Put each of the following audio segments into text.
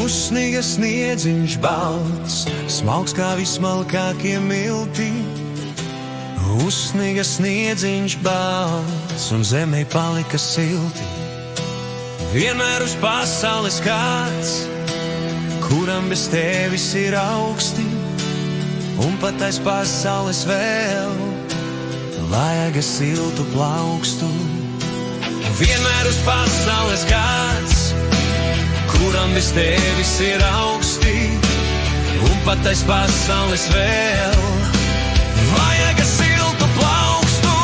Uzsniga sniedziņš balts, smalks kā vismalkākie milti. Uzsniga sniedziņš balts, un zemē palika silti. Vienmēr uz pasaules kāds, kuram bez tevis ir augsti, un pat aiz pasaules vēl vajag siltu plaukstu. Vienmēr uz pasaules kāds, kuram bez tevis ir augsti, un pat aiz pasaules vēl vajag siltu plaukstu.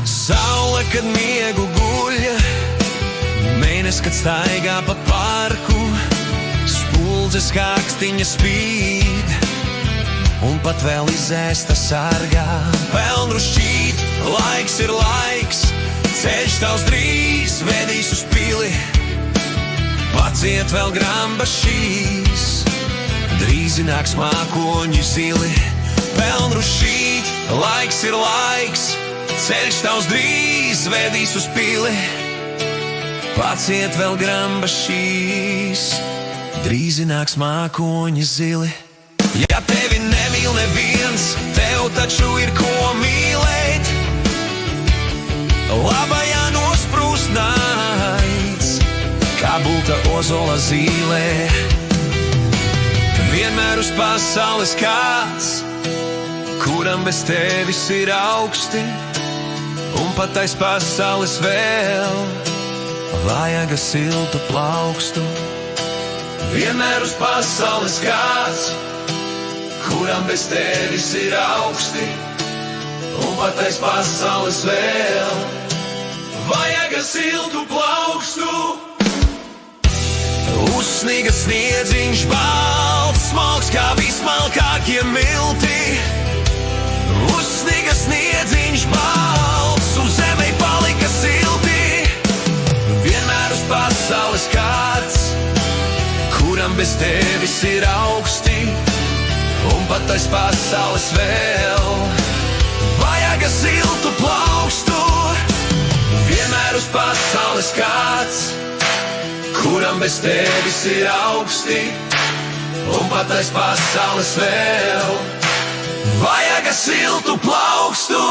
Saule, kad miegu guļ, mēnes, kad staigā pa parku, spuldzes kā akstiņa spīd, un pat vēl izēsta sargā. Pelnu šķīt, laiks ir laiks, ceļš tavs drīz vedīs uz pili. Paciet vēl gramba šīs, drīz nāks mākoņi zili. Pelnu šķīt, laiks ir laiks, ceļš tavs drīz vedīs uz pili. Paciet vēl gramba šīs, drīz nāks mākoņi zili. Ja tevi nemīl neviens, tev taču ir ko mīlēt. Labajā nosprūst naids, kā bulta ozola zīlē. Vienmēr uz pasaules kāds, kuram bez tevis ir augsti, un pat aiz pasaules vēl vajag siltu plaukstu. Vienmēr uz pasaules kāds, kuram bez tevis ir augsti, un pat aiz pasaules vēl vajag siltu plaukstu. Uzsniga sniedziņš balts, smalks kā vismalkākie milti. Uzsniga sniedziņš balts, un zemē palika silti. Vienmēr uz pasaules kāds, kuram bez tevis ir augsti, un pat aiz pasaules vēl vajag siltu plaukstu. Vienmēr uz pasaules kāds, kuram bez tevis ir augsti, un pat aiz pasaules vēl vajag siltu plaukstu.